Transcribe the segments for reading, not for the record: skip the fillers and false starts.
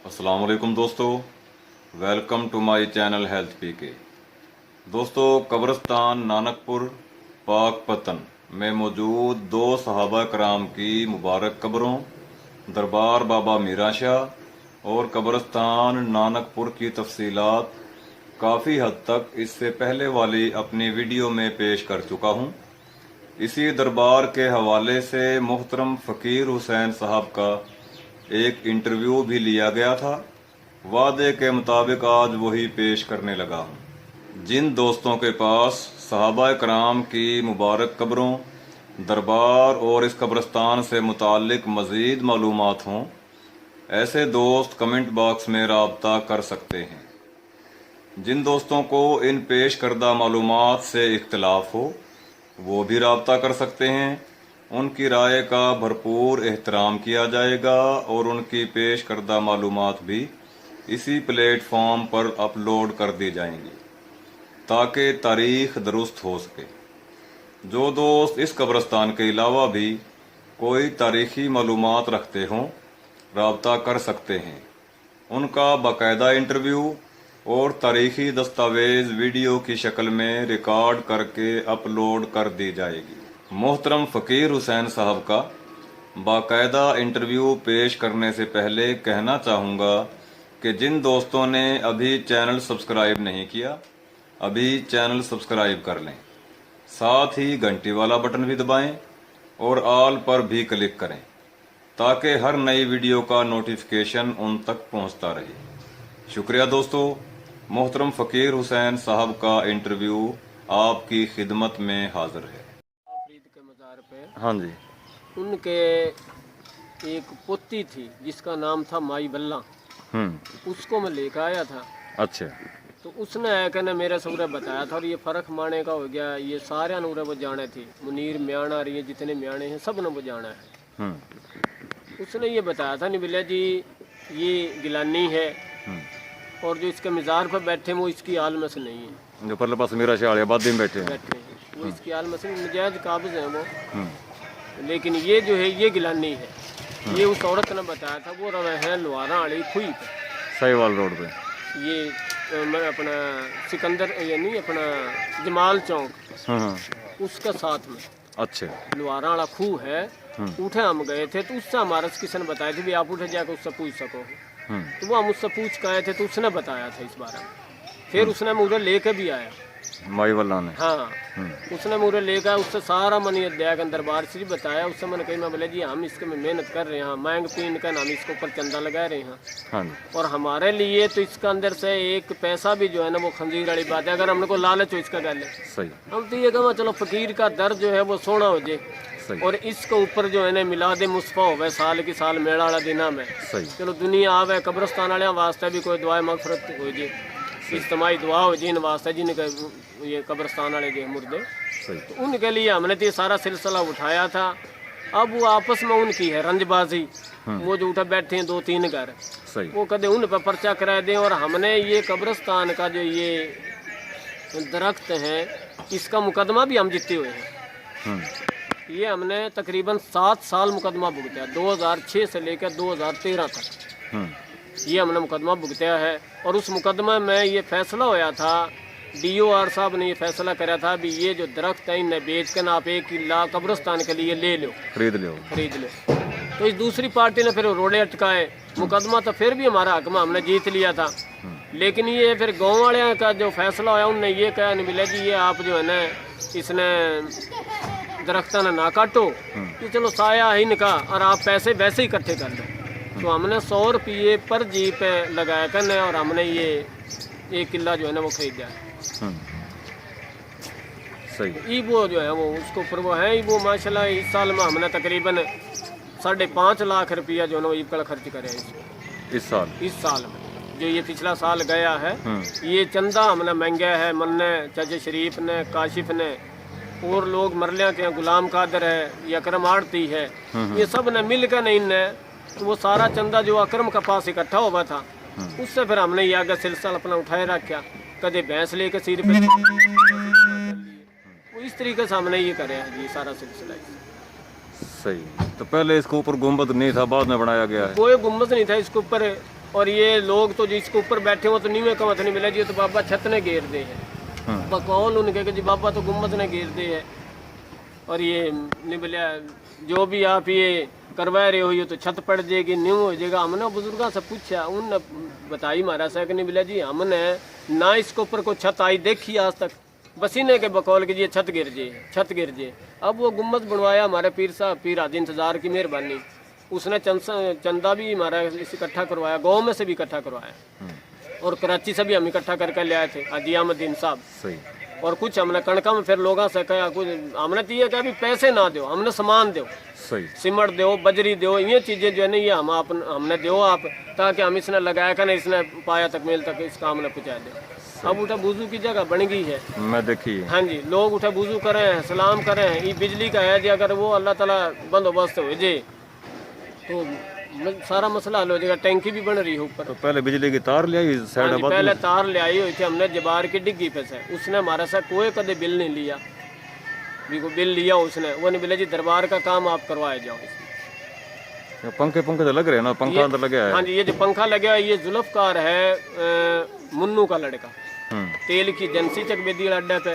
अस्सलाम वालेकुम दोस्तों, welcome to my channel health PK. दोस्तों, कब्रिस्तान नानकपुर पाकपतन में मौजूद दो सहाबा कराम की मुबारक कब्रों दरबार बाबा मीरा शाह और कब्रिस्तान नानकपुर की तफसीलात काफ़ी हद तक इससे पहले वाली अपनी वीडियो में पेश कर चुका हूँ। इसी दरबार के हवाले से मुहतरम फ़कीर हुसैन साहब का एक इंटरव्यू भी लिया गया था। वादे के मुताबिक आज वही पेश करने लगा हूँ। जिन दोस्तों के पास सहाबा कराम की मुबारक कब्रों दरबार और इस कब्रिस्तान से मुतालिक मज़ीद मालूमात हों, ऐसे दोस्त कमेंट बॉक्स में राब्ता कर सकते हैं। जिन दोस्तों को इन पेश करदा मालूमात से इख्तिलाफ हो, वो भी राब्ता कर सकते हैं। उनकी राय का भरपूर एहतराम किया जाएगा और उनकी पेश करदा मालूमात भी इसी प्लेटफॉर्म पर अपलोड कर दी जाएंगी ताकि तारीख दुरुस्त हो सके। जो दोस्त इस कब्रिस्तान के अलावा भी कोई तारीखी मालूमात रखते हों, राब्ता कर सकते हैं। उनका बाकायदा इंटरव्यू और तारीखी दस्तावेज वीडियो की शक्ल में रिकॉर्ड करके अपलोड कर दी जाएगी। मोहतरम फ़कीर हुसैन साहब का बाकायदा इंटरव्यू पेश करने से पहले कहना चाहूँगा कि जिन दोस्तों ने अभी चैनल सब्सक्राइब नहीं किया, अभी चैनल सब्सक्राइब कर लें। साथ ही घंटी वाला बटन भी दबाएं और ऑल पर भी क्लिक करें ताकि हर नई वीडियो का नोटिफिकेशन उन तक पहुंचता रहे। शुक्रिया दोस्तों। मोहतरम फ़कीर हुसैन साहब का इंटरव्यू आपकी खिदमत में हाजिर है। फरीद के मज़ार पे हाँ जी। उनके एक पोती थी जिसका नाम था माई बल्ला। उसको मैं लेकर आया था। अच्छा। तो उसने आकर ने मेरे सौरे बताया था और ये फ़र्क माने का हो गया। ये सारे नूरे वो जाने थी, मुनीर म्याण आ रही है, जितने म्याणे हैं सब ने वो जाना है। उसने ये बताया था निबिल्या जी ये गिलानी है और जो इसके मज़ार पर बैठे वो इसकी आलम से नहीं है। जो परले पास मेरा शाह आबादी में बैठे हैं, वो इसकी आलम से मुजाहिद काबिज हैं वो। लेकिन ये जो है ये गिलानी है। ये उस औरत ने बताया था। वो रवे हैं लुहारा वाली खुई पे, सहीवाल रोड पे। ये मैं अपना सिकंदर ये नहीं अपना जमाल चौक उसका साथ में अच्छे लुहारा वाला खूह है। उठे हम गए थे तो उससे हमारा किसी ने बताया था भी आप उठे जाकर उससे पूछ सको। तो वो हम उससे पूछ के आए थे तो उसने बताया था इस बारे में। फिर उसने मुझे लेके भी आया माई वाला ने। हाँ, उसने मुझे लेकर उससे सारा मनी अध्याय के दरबार से बताया। उससे मैंने कही मैं बोले जी हम इसके में मेहनत कर रहे हैं, मांग पीन कर हम इसके ऊपर चंदा लगा रहे हैं। हाँ। और हमारे लिए तो इसका अंदर से एक पैसा भी जो है ना वो खंजीर वाली बात है। अगर हमने को लालच हो इसका गल सही। हम तो ये कहा चलो फकीर का दर जो है वो सोना हो जाए और इसके ऊपर जो है ना मिलाद मुस्तफा हो साल की साल मेला वाला दिना में सही। चलो दुनिया आवे कब्रस्तान वाले वास्ते भी कोई दुआ मगफरत हो जाए, इज्तमाही दुआ हो जिन वास्ते जिनके ये कब्रस्तान वाले जो मुर्दे तो उनके लिए हमने तो ये सारा सिलसिला उठाया था। अब वो आपस में उनकी है रंजबाजी। वो जो उठे बैठे हैं 2-3 घर, वो कदे उन पर पर्चा करा दें। और हमने ये कब्रस्तान का जो ये दरख्त है इसका मुकदमा भी हम जीते हुए हैं। ये हमने तकरीबन 7 साल मुकदमा भुगता है, 2006 से लेकर 2013 तक ये हमने मुकदमा भुगताया है। और उस मुकदमा में ये फैसला होया था, DOR साहब ने ये फैसला करा था भी ये जो दरख्त है इन्हें बेच कर आप 1 किला कब्रिस्तान के लिए ले लो, खरीद लो। तो इस दूसरी पार्टी ने फिर रोड़े अटकाए। मुकदमा तो फिर भी हमारा हक में हमने जीत लिया था। लेकिन ये फिर गाँव वाले का जो फैसला होया उनने ये कहा नहीं मिला जी ये आप जो है ना इसने दरख्ता ना काटो, कि चलो साया ही निका और आप पैसे वैसे ही इकट्ठे कर लो। तो हमने 100 रुपये पर जीप लगाया करने और हमने ये 1 किला जो है ना वो खरीदा है। सही। ई वो जो है वो उसको ऊपर वो है वो माशाल्लाह इस साल में हमने तकरीबन 5.5 लाख रुपया जो है ना वो ईब खर्च करे इस साल में। जो ये पिछला साल गया है ये चंदा हमने महंगा है। मन्ने चाचा शरीफ ने, काशिफ ने और लोग मरलिया के गुलाम कादर है, ये अकरम आड़ती है, ये सब ने मिल कर नहीं ने तो वो सारा चंदा जो अकरम का पास इकट्ठा हुआ था उससे फिर हमने ये आगे सिलसिला अपना उठाए रखा। कदे भैंस लेके सिर पे वो इस तरीके से हमने ये करे ये सारा सिलसिला। सही। तो पहले इसके ऊपर गुम्बद नहीं था, बाद में बनाया गया है। कोई गुम्बद नहीं था इसके ऊपर। और ये लोग तो जिसके ऊपर बैठे हो तो नीवे का मत नहीं मिला जी, तो बाबा छत ने घेर दे है। बकौल उनके कि जी बाबा तो गुम्मत ने घेर दे है। और ये नहीं बोलिया जो भी आप ये करवा रहे हो ये तो छत पड़ जाएगी, न्यू हो जाएगा। हमने बुजुर्गों से पूछा, उनने बताई महाराज साहब कि नहीं बोलिया जी हमने ना इसके ऊपर कोई छत आई देखी आज तक, बस इन्हें के बकौल के जी छत गिर जाए, छत गिर जाए। अब वो गुम्मत बनवाया हमारे पीर साहब, पीर हाजी इंतजार की मेहरबानी, उसने चंदा भी हमारा इकट्ठा करवाया, गाँव में से भी इकट्ठा करवाया और कराची से भी हम इकट्ठा करके ले आए थे हाजी अहमदीन साहब। सही। और कुछ हमने कणका में फिर लोगों से कहा, कुछ हमने तो ये कहा भी पैसे ना दो, हमने सामान दो, सही। सीमेंट दो, बजरी दो, ये चीज़ें जो है ना ये हमने दो आप, ताकि हम इसने लगाया कर इसने पाया तक मेल तक इस काम ने पहुँचा दे। अब उठा बुजू की जगह बन गई है, मैं देखी। हाँ जी, लोग उठा बुजू करें हैं, सलाम करें हैं। ये बिजली का है जी, अगर वो अल्लाह ताला बंदोबस्त हो जाए तो सारा मसला हल हो जाएगा। टैंकी भी बन रही है ऊपर। तो पहले बिजली की तार ले आई साइड, पहले तार ले आई हुई थी हमने जबार की डिग्गी पे से, उसने हमारे साथ कोई कदे बिल नहीं लिया, बिल लिया उसने, वो नहीं बोला जी दरबार का काम आप करवाए जाओ। पंखे तो लग रहे हैं ना, पंखा अंदर लगे है। हाँ जी, ये जो पंखा लगा है ये जुल्फकार है मुन्नू का लड़का, तेल की एजेंसी चकबेदी अड्डे पे,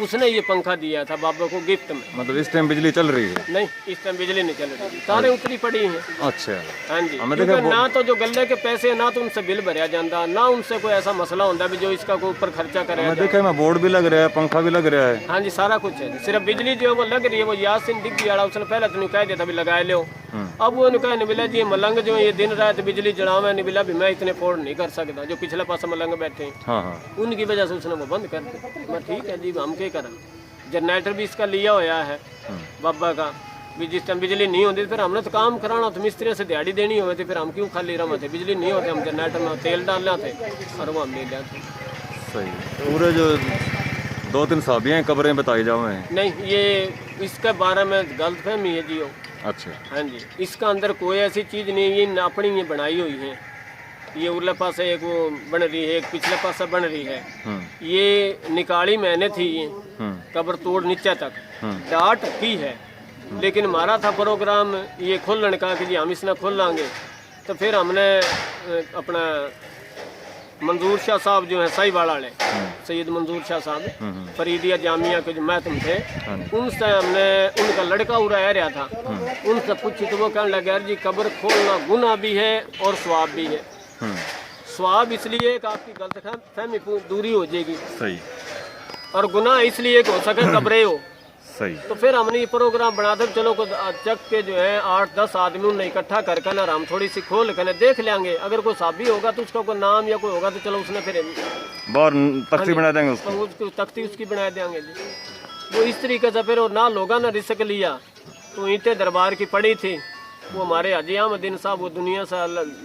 उसने ये पंखा दिया था बाबा को गिफ्ट में। मतलब इस टाइम बिजली चल रही है? नहीं, इस टाइम बिजली नहीं चल रही, तारें उतरी पड़ी हैं। अच्छा। हाँ जी, क्योंकि ना तो जो गले के पैसे, ना तो उनसे बिल भरया जाता, ना उनसे कोई ऐसा मसला होता भी जो इसका कोई ऊपर खर्चा करे। देखा मैं बोर्ड भी लग रहा है, पंखा भी लग रहा है। हाँ जी, सारा कुछ है, सिर्फ बिजली जो है वो लग रही है। वो यासिन डिग्गी वाला उसने पहले तो नहीं कह दिया था भी लगाए लो, अब वो कहा नहीं मिला जी मलंग जो ये दिन रात बिजली जलावे नहीं मिला भी मैं इतने फोड़ नहीं कर सकता, जो पिछले पास मलंग बैठे हैं। हाँ। उनकी वजह से उसने वो बंद कर दिया। मैं ठीक है जी, हम क्या करें। जनरेटर भी इसका लिया हुआ है बाबा का भी, जिस टाइम बिजली नहीं होती फिर हमने तो काम कराना तो मिस्त्री से दिहाड़ी देनी होती थी, फिर हम क्यों खाली रहे थे। बिजली नहीं होती हम जनरेटर में तेल डाल रहे थे और वो हम ले लिया थे। सही। पूरे जो 2-3 साबियाँ कब्रें बताई जाओ नहीं, ये इसके बारे में गलतफहमी है जी। अच्छा। हाँ जी, इसका अंदर कोई ऐसी चीज़ नहीं है, ये अपनी ये बनाई हुई है। ये उरले पास एक वो बन रही है, एक पिछले पास बन रही है। ये निकाली मैंने थी ये कब्र तोड़ नीचे तक, डाट की है, लेकिन हमारा था प्रोग्राम ये खोलने का कि जी हम इसने खोल लाएंगे। तो फिर हमने अपना मंजूर शाह साहब जो है सही वाला वाले, सैयद मंजूर शाह साहब फरीदिया जामिया के जो महतम थे, उनसे हमने, उनका लड़का उड़ा रहा था, उनसे पूछी तो वो कहने लगे यार जी कब्र खोलना गुनाह भी है और स्वाब भी है। स्वाब इसलिए कि आपकी गलतफहमी दूरी हो जाएगी, सही, और गुनाह इसलिए कि हो सके कब्रें हो, सही। तो फिर हमने ये प्रोग्राम बना था, चलो को चक के जो है 8-10 आदमी उन्हें इकट्ठा करके ना हम थोड़ी सी खोल कर देख लेंगे, अगर कोई साबी होगा तो उसका कोई नाम या कोई होगा तो चलो उसने फिर बाहर तख्ती बना देंगे, उसको तख्ती उसकी बना देंगे जी। वो इस तरीके से फिर और ना लोगा ना रिस्क लिया, तो ईंटें दरबार की पड़ी थी, वो हमारे हाजी अहमदीन साहब वो दुनिया से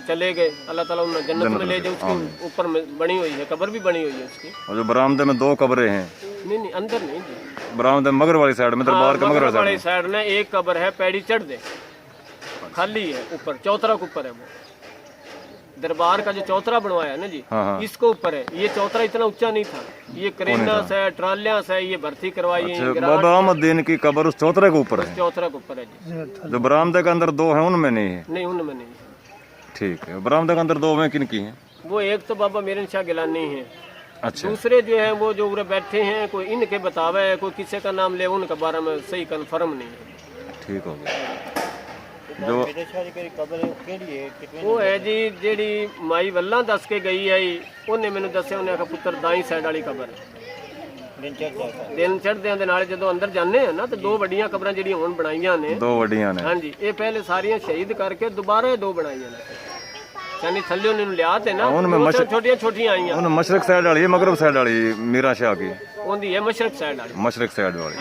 चले गए, अल्लाह ताला उन्हें जन्नत में ले जाए। उसके ऊपर में बनी हुई है, कब्र भी बनी हुई है उसकी। और जो बरामदे में 2 कब्रें हैं? नहीं, अंदर नहीं जी, बरामदे मगर वाली साइड में, दरबार के मगर वाली साइड में एक कब्र है, पैड़ी चढ़ दे, खाली है, ऊपर चौतरा के ऊपर है। वो दरबार का जो चौतरा बनवाया है ना जी, इसके ऊपर है। ये चौतरा इतना ऊंचा नहीं था, ये करेना से ट्रालियां से ये भर्ती करवाई है। बाबा अहमदीन की कब्र उस चौतरे के ऊपर है? चौतरा के ऊपर है जी। जो बरामदे के अंदर 2 है उनमें नहीं है? नहीं, उनमें नहीं। ठीक है। बरामदे के अंदर 2 में किन की है? वो एक तो बाबा मीरन शाह गिलानी है। अच्छा। दूसरे जो है वो जो उरे बैठे हैं, कोई इनके बतावे है, कोई किसी का नाम ले, उनके बारे में सही कन्फर्म नहीं है। ठीक हो गया। जो वो है जी जेडी माई वल्ला दस के गई है, उन्हें मैंने दसिया, उन्हें आखा पुत्र दाई साइड वाली कबर दिन चढ़दे जो अंदर जाने हैं ना, तो 2 वड्डियां कबरां जिहड़ियां हुण बनाईयां ने, 2 वड्डियां ने। हाँ जी, ये पहले सारियां शहीद करके दोबारा 2 बनाईयां ने, यानी थल्ले उन्हें लिया थे ना, उनमें छोटियां आईयां। उन्हें मशरक साइड वाली है, मगरब साइड वाली मीरा शाह की ओंदी है, मशरक साइड वाली। मशरक साइड वाली।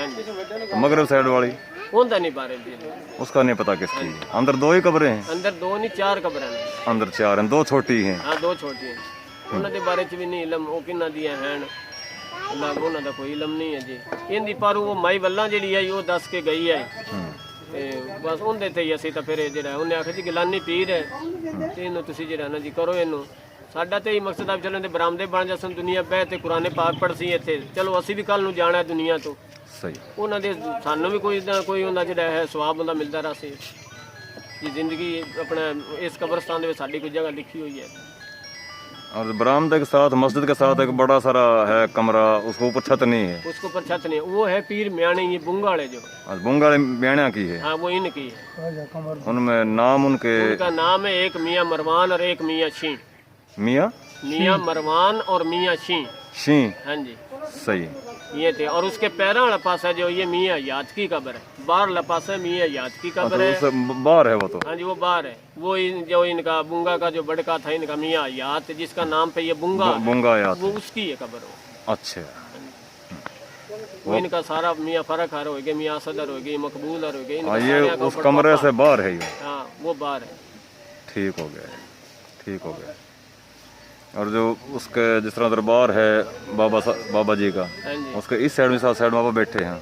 मगरब साइड वाली ओंदा नहीं बारे उसका नहीं पता किसकी। अंदर 2 ही कब्रें हैं? अंदर 2 नहीं 4 कब्रें हैं। अंदर 4 हैं, 2 छोटी हैं। हाँ, 2 छोटी हैं। उन्होंने बारे च भी नहीं इलम, वो किन्ना दिया हैं अल्लाह, उन्हों का कोई इलम नहीं है जी। इनकी पर वो माई वल्ला जी है वो दस के गई है, बस उनके ते ही असी तो फिर जो उन्हें आखिया जी गिलानी पीर है, तो इनू तुम जो ना जी करो इनू। साडा तो यही मकसद आप चलो बरामदे बन जासन, दुनिया बह ते कुराने पाक पढ़सी इत्थे, चलो असी भी कल नूं जाना है दुनिया तो, सही। उन्होंने सानू भी कोई ना कोई उन्होंने जो है स्वाब उनका मिलता रहा। ये जिंदगी अपना इस कब्रस्तान में साड़ी कोई जगह लिखी हुई है। और बरामदे के साथ मस्जिद के साथ एक बड़ा सारा है कमरा, उसको ऊपर छत नहीं है। उसके ऊपर छत नहीं, वो है पीर म्याणी, ये बुंगाड़े जो बुंगाड़े म्याणा की है। हाँ वो इनकी है। उनमें नाम उनके उनका नाम है एक मियाँ मरवान और एक मियाँ शी। मियाँ मरवान और मियाँ शी। हाँ जी सही। ये थे। और उसके पैरा वाला पास है जो ये मियाँ याद की कब्र है, बाहर वाला पास है मियाँ याद की कब्र है। बाहर है वो तो। हाँ जी वो बाहर है। वो जो इनका बुंगा का जो बड़का था इनका मियाँ याद, जिसका नाम पे ये बुंगा याद, वो उसकी है कब्र वो। अच्छा। वो इनका सारा मियाँ फरकार हो गया, मियाँ सदर हो गई, मकबूल हो गई। ये उस कमरे से बाहर है ये। हाँ वो बाहर है। ठीक हो गया, ठीक हो गया। और जो उसके जिस तरह दरबार है बाबा जी का, उसके इस साइड में साथ साइड बाबा बैठे हैं,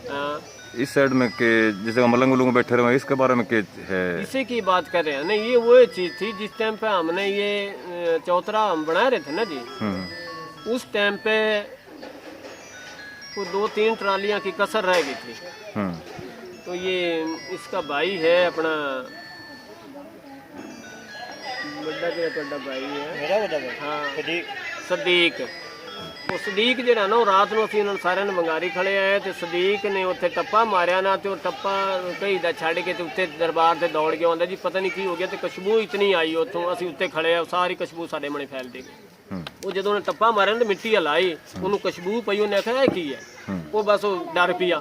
इस साइड में के जिस जगह मलंग उलंग बैठे रहे, इसके बारे में क्या है? इसी की बात कर रहे हैं ना। ये वो चीज थी जिस टाइम पे हमने ये चौतरा हम बना रहे थे ना जी, उस टाइम पे वो 2-3 ट्रालियां की कसर रह गई थी। तो ये इसका भाई है अपना बड़ा भाई है मेरा बड़ा भाई, हाँ सदीक। वो सदीक ਜਿਹੜਾ ਨਾ ਰਾਤ ਨੂੰ ਅਸੀਂ ਉਹਨਾਂ ਸਾਰਿਆਂ ਨੂੰ ਬੰਗਾਰੀ ਖੜੇ ਆਏ ਤੇ ਸਦੀਕ ਨੇ ਉੱਥੇ ਟੱਪਾ ਮਾਰਿਆ ਨਾ, ਤੇ ਉਹ ਟੱਪਾ ਕਈ ਦਾ ਛੱਡ ਕੇ ਤੇ ਉੱਤੇ ਦਰਬਾਰ ਤੇ ਦੌੜ ਗਿਆ। ਹੁੰਦਾ ਜੀ ਪਤਾ ਨਹੀਂ ਕੀ ਹੋ ਗਿਆ, ਤੇ ਖੁਸ਼ਬੂ ਇਤਨੀ ਆਈ ਉੱਥੋਂ, ਅਸੀਂ ਉੱਤੇ ਖੜੇ ਆ, ਸਾਰੀ ਖੁਸ਼ਬੂ ਸਾਡੇ ਮਣੇ ਫੈਲਦੀ ਗਈ। ਉਹ ਜਦੋਂ ਉਹਨੇ ਟੱਪਾ ਮਾਰਿਆ ਤੇ ਮਿੱਟੀ ਹਲਾਈ, ਉਹਨੂੰ ਖੁਸ਼ਬੂ ਪਈ, ਉਹਨੇ ਆਖਿਆ ਇਹ ਕੀ ਹੈ। ਉਹ ਬਸ ਉਹ ਡਰ ਪਿਆ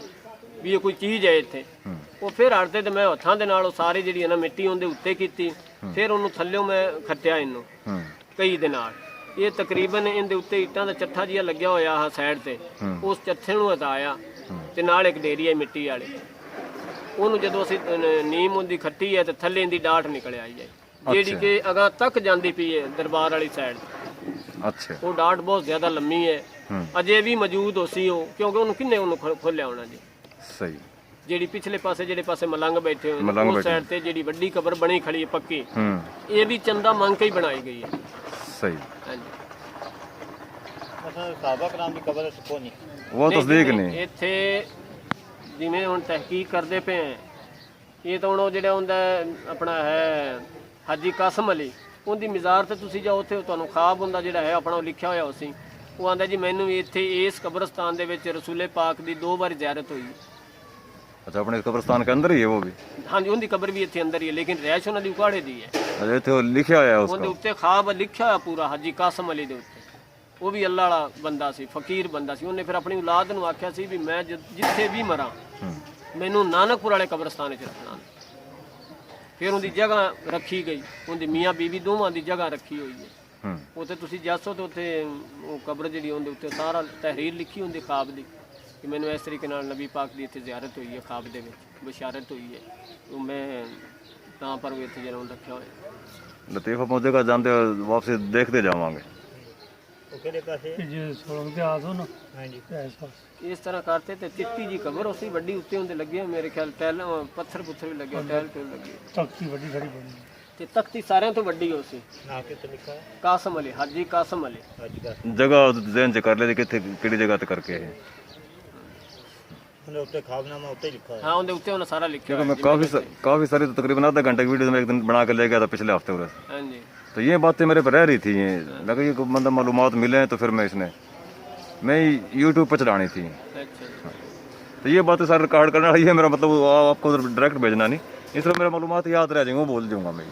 ਵੀ ਇਹ ਕੋਈ ਚੀਜ਼ ਹੈ ਇੱਥੇ। ਉਹ ਫਿਰ ਹਟਦੇ ਤੇ ਮੈਂ ਹੱਥਾਂ ਦੇ ਨਾਲ ਉਹ ਸਾਰੀ ਜਿਹੜੀ ਹੈ ਨਾ ਮਿੱਟੀ ਉਹਦੇ ਉੱਤੇ ਕੀਤੀ, ਫਿਰ ਉਹਨੂੰ ਥੱਲਿਓਂ ਮੈਂ ਖੱਟਿਆ ਇਹਨੂੰ ਕਈ ਦੇ ਨਾਲ। ਇਹ ਤਕਰੀਬਨ ਇਹਦੇ ਉੱਤੇ ਇੱਟਾਂ ਦਾ ਚੱਠਾ ਜਿਹਾ ਲੱਗਿਆ ਹੋਇਆ ਆ ਸਾਈਡ ਤੇ, ਉਸ ਚੱਠੇ ਨੂੰ ਹਟਾਇਆ ਤੇ ਨਾਲ ਇੱਕ ਢੇਰੀ ਹੈ ਮਿੱਟੀ ਵਾਲੀ। ਉਹਨੂੰ ਜਦੋਂ ਅਸੀਂ ਨੀਮ ਉਹਦੀ ਖੱਟੀ ਹੈ ਤੇ ਥੱਲੇ ਇਹਦੀ ਡਾਟ ਨਿਕਲ ਆਈ ਹੈ, ਜਿਹੜੀ ਕਿ ਅਗਾਂ ਤੱਕ ਜਾਂਦੀ ਪਈ ਹੈ ਦਰਬਾਰ ਵਾਲੀ ਸਾਈਡ। ਅੱਛਾ। ਉਹ ਡਾਟ ਬਹੁਤ ਜ਼ਿਆਦਾ ਲੰਮੀ ਹੈ, ਅਜੇ ਵੀ ਮੌਜੂਦ ਹੋ ਸੀ ਉਹ, ਕਿਉਂਕਿ ਉਹਨੂੰ ਕਿੰਨੇ ਉਹਨੂੰ ਖੋਲਿਆ ਹੋਣਾ ਜੀ। ਸਹੀ। ਜਿਹੜੀ ਪਿਛਲੇ ਪਾਸੇ ਜਿਹੜੇ ਪਾਸੇ ਮਲੰਗ ਬੈਠੇ ਹੋਏ ਉਸ ਸਾਈਡ ਤੇ ਜਿਹੜੀ ਵੱਡੀ ਕਬਰ ਬਣੀ ਖੜੀ ਹੈ ਪੱਕੀ, ਇਹ ਵੀ ਚੰਦਾ ਮੰਗ ਕੇ ਹੀ ਬਣਾਈ ਗਈ ਹੈ। ਸਹੀ। ਸਾਹਬਾ ਕਰਾਮ ਦੀ ਕਬਰ ਸਕੋ ਨਹੀਂ, ਉਹ ਤਸਦੀਕ ਨਹੀਂ ਇੱਥੇ ਜਿਵੇਂ ਹੁਣ ਤਹਿਕੀਕ ਕਰਦੇ ਪਏ ਆ। ਇਹ ਤਾਂ ਹੁਣ ਉਹ ਜਿਹੜਾ ਹੁੰਦਾ ਆਪਣਾ ਹੈ ਹਾਜੀ ਕਾਸਮ ਅਲੀ, ਉਹਦੀ ਮਜ਼ਾਰ ਤੇ ਤੁਸੀਂ ਜਾਓ, ਉੱਥੇ ਤੁਹਾਨੂੰ ਖਾਬ ਹੁੰਦਾ ਜਿਹੜਾ ਹੈ ਆਪਣਾ ਉਹ ਲਿਖਿਆ ਹੋਇਆ ਸੀ। ਉਹ ਆਂਦਾ ਜੀ ਮੈਨੂੰ ਵੀ ਇੱਥੇ ਇਸ ਕਬਰਸਤਾਨ ਦੇ ਵਿੱਚ ਰਸੂਲੇ ਪਾਕ ਦੀ 2 ਵਾਰ ਜ਼ਿਆਰਤ ਹੋਈ। अच्छा, अपने कब्रिस्तान के अंदर ही है वो भी? हाँ जी, उनकी कब्र भी इतने अंदर ही है, लेकिन रैश उन्होंने उकाड़े दी है। अच्छा, इतने लिखा है उसका? उनके उत्ते ख्वाब लिखा है पूरा हाजी कासम अली दे उत्ते। वो भी अल्लाह वाला बंदा सी, फकीर बंदा सी। उन्हें फिर अपनी औलाद नूं आख्या सी भी मैं जिथे भी मरा मैनू नानकपुर वाले कब्रिस्तान च रखना। फिर उनकी जगह रखी गई, उनकी मियाँ बीवी दोवां दी जगह रखी हुई है। उत्ते तुसीं जासो तो उत्ते कब्र जिहड़ी उनके उत्ते सारा तहरीर लिखी उनके ख्वाब दी कि मैंने इस तरीके नाल नबी पाक की इतने ज़ियारत हुई है, ख्वाब दे विच बशारत हुई है, तो मैं तां पर भी इतने जरूर रखा हुआ। लतीफ़ा पहुंचेगा, जानते वापसी देखते जावांगे। इस तरह करते थे। चिट्टी जी कबर उसी वड्डी उत्ते होंदे लगे, मेरे ख्याल टैल पत्थर पुत्थर भी लगे, टैल टूल लगे, तख्ती वड्डी खड़ी बनी ते तख्ती सारे तो वड्डी उसी। नाम किते लिखा है? कासम अली, हाजी कासम अली। जगह ज़हन च कर ले किथे किहड़ी जगह ते करके है। हाँ उनके उत्ते उन्हें सारा लिखा है। मैं काफ़ी सारी तो तकरीबन आधा घंटे की वीडियो में एक दिन बना के ले गया था पिछले हफ्ते उधर। हाँ जी। तो ये बातें मेरे पर रह रही थी, लगा ये मतलब मालूमात मिले हैं तो फिर मैं यूट्यूब पर चलानी थी। तो ये बातें सारे रिकॉर्ड करना है मेरा मतलब, आपको उधर डायरेक्ट भेजना नहीं, इस तरह मेरा मालूमात याद रह जाएंगे, वो बोल दूंगा मैं।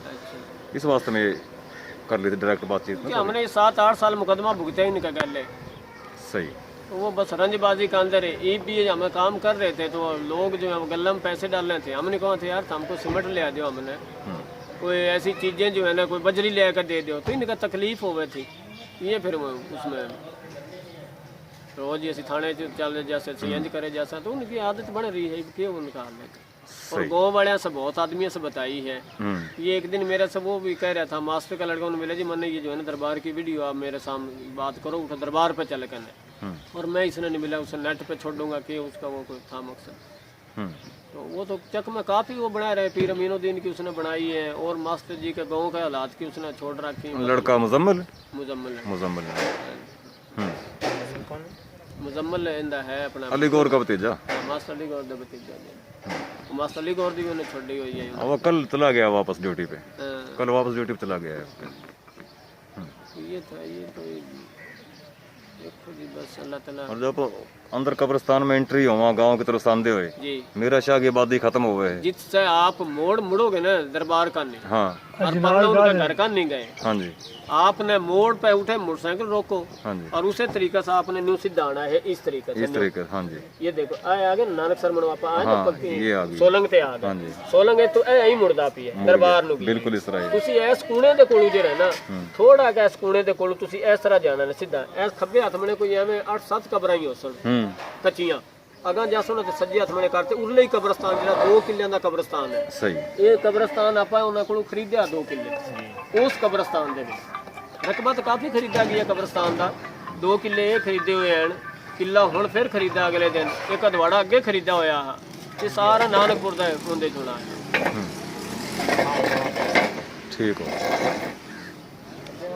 इस वास्ते में कर ली थी डायरेक्ट बातचीत। हमने 7-8 साल मुकदमा भुगता ही नहीं गल है। सही। वो बस रंजबाजी के अंदर है। ई भी हम काम कर रहे थे तो लोग जो है गल्ला में पैसे डाल रहे थे। हमने कहा था यार हमको सीमेंट ले दो, हमने कोई ऐसी चीज़ें जो है ना कोई बजरी ले कर दे दो, तो इनका तकलीफ हो गई थी। ये फिर उसमें रोज ऐसी थाने चल जैसे इंज करे जैसा, तो उनकी आदत बन रही है कि उनका हाल है। और गाँव वाले से बहुत आदमियों से बताई है। ये एक दिन मेरे से वो भी कह रहा था, मास्टर का लड़का मिले जी मैंने ये जो है ना दरबार की वीडियो आप मेरे सामने बात करो, उठा दरबार पे चले करने, और मैं इसने नहीं मिला उसे नेट पे छोड़ूंगा कि उसका वो कोई था मकसद। तो वो तो चक में काफ़ी वो बना रहे, पीर अमीनुद्दीन की उसने बनाई है, और मास्टर जी के गाँव के हालात की उसने छोड़ रखी। लड़का मुजम्मल मुजम्मल इंदा है अपना अली गौर का भतीजा, मास्टर अली गौर का भतीजा। बस अली गौर दी उन्हें छोड़ी हुई है। वो कल चला गया वापस ड्यूटी पे, हाँ, कल वापस ड्यूटी पे चला गया है। ये था, ये तो देखो जी बस अल्लाह ताला। और जब अंदर कब्रिस्तान में एंट्री हुआ गांव की तरफ सांदे हुए, जी मेरा शाह की आबादी खत्म हो गए। जिससे आप मुड़ोगे ना दरबार का नहीं, हाँ और पन्ना उनका घर का नहीं गए, हाँ जी आपने मोड़ पे उठे मोटरसाइकिल रोको हाँ जी, और उसे तरीका से आपने न्यू सीधा आना है, इस तरीके से इस तरीके हाँ जी। ये देखो आए आगे नानक सर मनवापा आए हाँ, तो पक्की ये आ गई। सोलंग ते आ हाँ गए, जी सोलंग है तो ऐ ही मुड़दा पी है दरबार ਨੂੰ बिल्कुल इस तरह ही। ਤੁਸੀਂ ਇਸ ਕੂਣੇ ਦੇ ਕੋਲੋਂ ਜੇ ਰਹਿਣਾ ਥੋੜਾ ਜਿਹਾ ਇਸ ਕੂਣੇ ਦੇ ਕੋਲੋਂ ਤੁਸੀਂ ਇਸ ਤਰ੍ਹਾਂ ਜਾਣਾ ਨੇ ਸਿੱਧਾ ਇਸ ਖੱਬੇ ਹੱਥ ਮਣੇ ਕੋਈ ਐਵੇਂ 8-7 ਕਬਰਾਂ ਹੀ ਹੋਸਣ ਕੱਚੀਆਂ ਅਗਾਂ ਜਾਸੋਂ ਤੇ ਸੱਜੇ ਹੱਥ ਮਣੇ ਕਰਤੇ ਉਰਲੇ ਹੀ ਕਬਰਸਤਾਨ ਜਿਹੜਾ 2 ਕਿੱਲਿਆਂ ਦਾ ਕਬਰਸਤਾਨ ਹੈ। सही ਇਹ ਕਬਰਸਤਾਨ ਆਪਾਂ ਉਹਨਾਂ ਕੋਲੋਂ ਖਰੀਦਿਆ 2 ਕਿੱਲੇ ਉਸ ਕਬਰਸਤਾਨ ਦੇ ਵਿੱਚ ਰਕਬਾ ਤਾਂ ਕਾਫੀ ਖਰੀਦਾ ਗਿਆ ਕਬਰਸਤਾਨ ਦਾ 2 ਕਿੱਲੇ ਇਹ ਖਰੀਦੇ ਹੋਏ ਹਨ, ਕਿੱਲਾ ਹੁਣ ਫਿਰ ਖਰੀਦਾ ਅਗਲੇ ਦਿਨ, ਇੱਕ ਅਦਵਾੜਾ ਅੱਗੇ ਖਰੀਦਾ ਹੋਇਆ ਆ, ਇਹ ਸਾਰਾ ਨਾਨਕਪੁਰ ਦਾ ਮੁੰਡੇ ਚੁਣਾ ਹੈ। ठीक हो।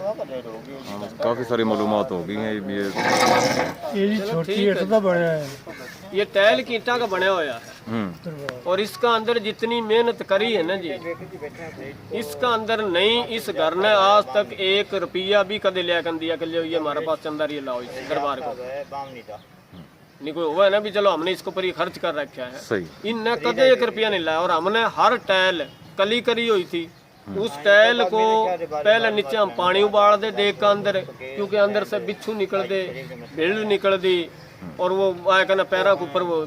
हाँ, काफी सारी मालूमात हो गई हैं ये जी छोटी का बना है, ये टैल की ईंटा का बना हुआ है और इसका अंदर जितनी मेहनत करी है ना जी, इसका अंदर नहीं, इस घर ने आज तक 1 रुपया भी कदे लिया कर दिया कि ये हमारे पास चंदा ये लाओ इस दरबार को नहीं कोई हुआ है ना भी चलो हमने इसके ऊपर ही खर्च कर रखा है। सही इनने कदे 1 रुपया नहीं लाया और हमने हर टैल कली करी हुई थी, उस टैल को पहले नीचे हम पानी उबाल दे देख के अंदर, क्योंकि अंदर से बिच्छू निकल दे, भेड़ निकल दी और वो आया कहना पैरा के ऊपर वो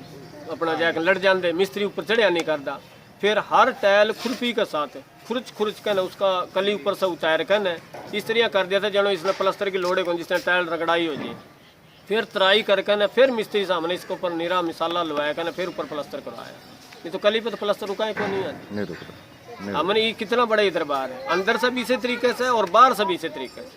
अपना जाकर लड़ जाते, मिस्त्री ऊपर चढ़िया नहीं करता। फिर हर टैल खुरपी के साथ खुरच खुरच कहना उसका कली ऊपर से उतार कहना इस तरह कर दिया था जनो इसने प्लस्तर की लोड़े को जिसने टैल रगड़ाई हो जी। फिर तराई कर कहना फिर मिस्त्री सामने इसके ऊपर नीरा मिसाला लवाया कहना फिर ऊपर प्लस्तर करवाया, नहीं तो कली पे तो प्लस्तर रुका क्यों नहीं आती। नहीं रुकता। हमने ये कितना बड़ा ये दरबार है, अंदर से भी इसी तरीके से और बाहर से भी इसी तरीके से।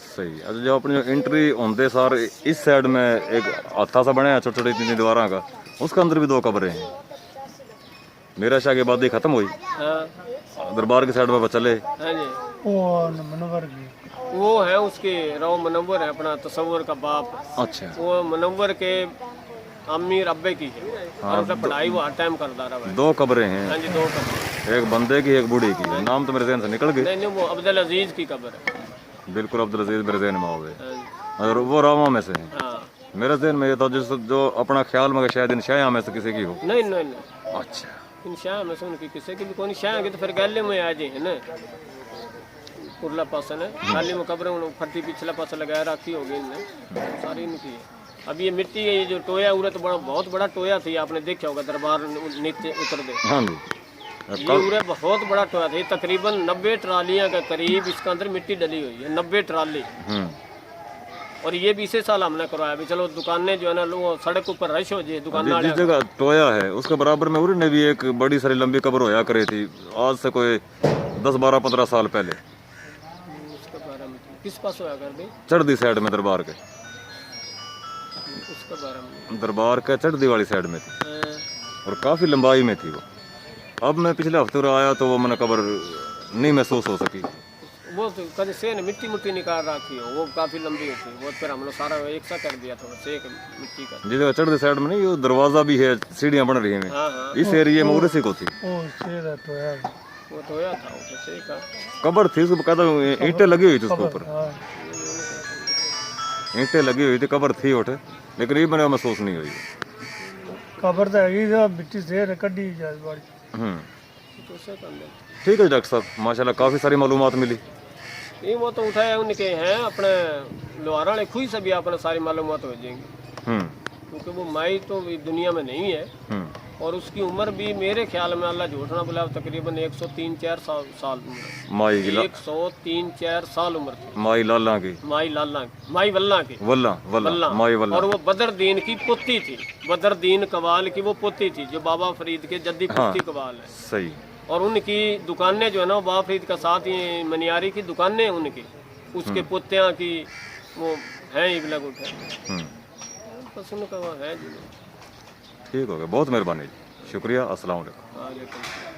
सही। अच्छा जो अपनी एंट्री होते सार इस साइड में एक हाथा सा बना है छोटे छोटे 3 दीवार का, उसके अंदर भी 2 कब्रें हैं। मेरा शाह की आबादी खत्म हुई, हाँ दरबार की साइड में चले। हाँ जी वो है उसके रो मनव्वर है अपना तसव्वुर का बाप। अच्छा वो मनव्वर के अमीर अब्बे की है और उसे पढ़ाई वो हर टाइम करता रहा है। 2 कब्रें हैं, हाँ जी 2 कब्र, एक बंदे की एक बूढ़ी की। नाम तो मेरे जहन से निकल गए। नहीं वो अब्दुल अजीज की कब्र है। बिल्कुल अब्दुल अजीज मेरे जहन में हो गए, हाँ जी, और वो रामा में से हैं। हाँ मेरे जहन में ये था जो अपना ख्याल में शायद इन शाह में से किसी की हो। नहीं नहीं नहीं अच्छा इन शाह में से उनकी किसी की भी कौन शाह की तो फिर गले में आ जाए है ना उरला पासा ने खाली में कब्र फटी पिछला पासा लगाया रखी होगी इनने सारी इनकी है। अब ये मिट्टी है, ये जो टोया उरा तो बड़ा बहुत बड़ा टोया था, आपने देखा होगा दरबार नीचे उतर दे। हाँ जी ये उरे बहुत बड़ा टोया था, ये तकरीबन 90 ट्रालियां के करीब इसके अंदर मिट्टी डली हुई है, 90 ट्राली। और ये भी इसी साल हमने करवाया भी, चलो दुकानें जो है ना लोग सड़क ऊपर रश हो जाए दुकान जिस जगह टोया है उसके बराबर में उरी ने भी एक बड़ी सारी लंबी कब्र होया करी थी आज से कोई 10-12-15 साल पहले। उसके बारे में किस पास होया कर दी चढ़दी साइड में दरबार के, उसके बारे में दरबार के चढ़दी वाली साइड में थी और काफी लंबाई में थी वो। अब मैं पिछले हफ्ते आया तो वो मैंने कब्र नहीं महसूस हो सकी। वो तो कभी से मिट्टी मुट्टी निकाल रखी हो, वो काफी लंबी होती है, वो फिर हम लोग सारा एक सा कर दिया थोड़ा से मिट्टी का। जिस जगह चढ़दी साइड में नहीं वो दरवाजा भी है, सीढ़ियां बन रही हैं। हाँ हाँ इस एरिया में उर्सी को थी वो तो होया था वो से का कब्र थी, उसको कहता ईंटें लगी हुई थी उसके ऊपर, ईंटें लगी हुई थी, कब्र थी उठे, लेकिन ये मैंने महसूस नहीं हुई। कब्र तो है मिट्टी से कड्डी जाए बड़ी। तो से कर ले ठीक है डॉक्टर साहब, माशाल्लाह काफ़ी सारी मालूमात मिली। ये वो तो उठाया उनके हैं अपने लोहारा वाले खुई से भी अपने सारी मालूमात हो जाएंगी, क्योंकि वो माई तो दुनिया में नहीं है और उसकी उम्र भी मेरे ख्याल में अल्लाह झूठ ना बोला तकरीबन 103-4 साल उम्र, माई की 103-4 साल उम्र थी। माई लाला की, माई लाला की, माई वल्ला की, वल्ला वल्ला माई वल्ला। और वो बदरदीन की पोती थी, बदरदीन कवाल की वो पोती थी जो बाबा फरीद के जद्दी पोती कवाल है। सही। और उनकी दुकानें जो है ना बाबा फरीद का साथ ही मनियारी की दुकानें उनकी, उसके पोतियाँ की वो हैं इबला गुट है, बस उनका वो है जी। ठीक हो गया, बहुत मेहरबानी, शुक्रिया, अस्सलाम वालेकुम। वालेकुम।